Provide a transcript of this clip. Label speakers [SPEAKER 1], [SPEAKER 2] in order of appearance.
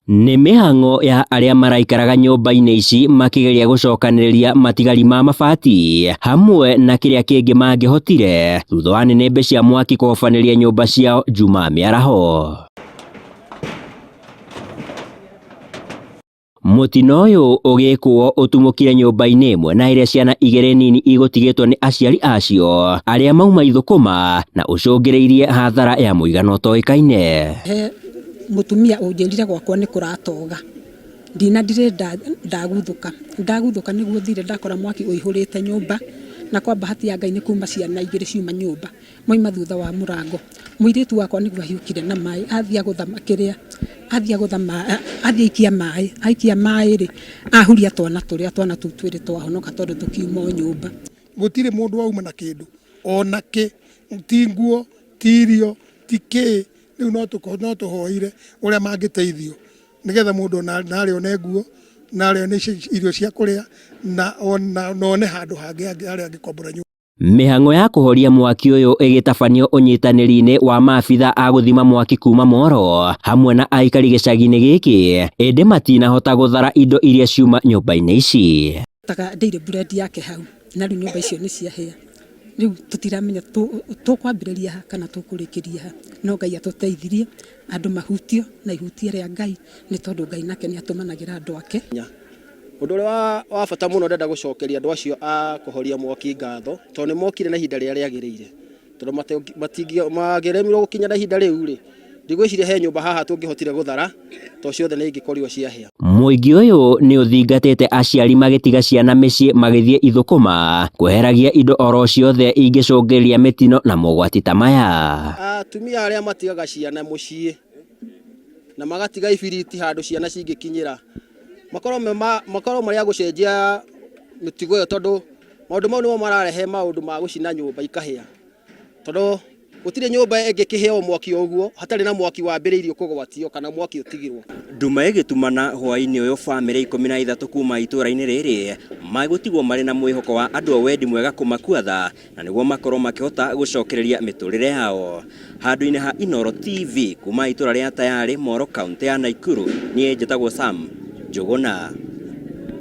[SPEAKER 1] Nĩ mĩhang'o ya arĩa maraikaraga nyũmba-inĩ ici makĩgeria gũcokanĩrĩria matigari ma mabati hamwe na kĩrĩa kĩngĩ mangĩhotire thutha wa nĩnĩmbĩ cia mwaki kũhobanĩria nyũmba ciao juma mĩaraho. Mũtino ũyũ ũgĩkwo ũtumũkire nyũmba-inĩ ĩmwe na ĩrĩa ciana igĩrĩ nini igũtigĩtwo nĩ aciari acio arĩa mauma ithũkũma na ũcũngĩrĩirie hathara ya mũigana ũtoĩkaine.
[SPEAKER 2] Mutumia ũnjĩrire gwakwa nĩ kũratoga ndinadire ndaguthũka nĩguo thire ndakora mwaki ũihũrĩte nyũmba na kwa bahati ya Ngai nĩ kuma ciana igĩrĩ ciuma nyũmba moima thutha wa mũrango. Mũirĩtu wakwa nĩguo ahiũkire na maĩ athia gũthama kĩrĩa aikia maĩ rĩ ahuria twana tũu twĩrĩ twahonoka tondũ tũkiuma nyũmba.
[SPEAKER 3] Gũtirĩ mũndũ wauma na kĩndũ ona kĩ, ti nguo ti irio ti kĩ. Rĩu no tũhoire ũrĩa mangĩteithio nĩgetha mũndũ narĩo ne nguo narĩo nĩ irio cia kũrĩa na one handũ hangĩ harĩa angĩkombora nyũmba.
[SPEAKER 1] Mĩhang'o ya kũhoria mwaki ũyũ ĩgĩtabanio ũnyitanĩri-inĩ wa maabitha a gũthima mwaki kuma Moro hamwe na aikari gĩcagi-inĩ gĩkĩ, ĩndĩ matinahota gũthara indo iria ciuma nyũmba-inĩ ici.
[SPEAKER 2] Ndeire bread yake hau na rĩu nyũmba icio nĩ ciahĩa. Rĩu tũtiramenya tũkwambĩrĩria ha kana tũkũrĩkĩria ha, no Ngai atũteithirie andũ mahutio na ihutia rĩa Ngai nĩ tondũ Ngai nake nĩ atũmanagĩra andũ ake.
[SPEAKER 4] Ũndũ ũrĩa wa bata mũno ndenda gũcokeria andũ acio a kũhoria mwaki ngatho tondũ nĩ mokire na ihinda rĩrĩa rĩagĩrĩire, tondũ mangĩremirwo gũkinya na ihinda rĩu rĩ ndigwĩciria he nyũmba haha tũngĩhotire gũthara to ciothe nĩ ingĩkorirwo ciahĩa.
[SPEAKER 1] Mũingĩ ũyũ nĩ ũthingatĩte aciari magĩtiga ciana mĩciĩ magĩthiĩ ithũkũma kweheragia indo oro ciothe ingĩcũngĩrĩria mĩtino na mogwati ta maya.
[SPEAKER 4] Atumia arĩa matigaga ciana mũciĩ na magatiga ibiriti handũ ciana cingĩkinyĩra makorwo marĩ a gũcenjia mĩtugo ĩyo, tondũ maũndũ mau nĩmo mararehe maũndũ ma gũcina nyũmba ikahĩa, tondũ gũtirĩ nyũmba ĩngĩkĩheo mwaki ũguo hatarĩ na mwaki wambĩrĩirio kũgwatio kana mwaki ũtigirwo.
[SPEAKER 1] Nduma ĩgĩtumana hwaĩ-inĩ ũyũ bamĩrĩ 13 kuma itũra-inĩ rĩrĩ magũtigwo marĩ na mwĩhoko wa andũ a wendi mwega kũmakua tha na nĩguo makorwo makĩhota gũcokereria mĩtũrĩre yao. Handũ-inĩ ha Inooro TV kuma itũra rĩa Tayari, Moro, kaunti ya Nakuru, niĩ njĩtagwo Sam Njũgũna.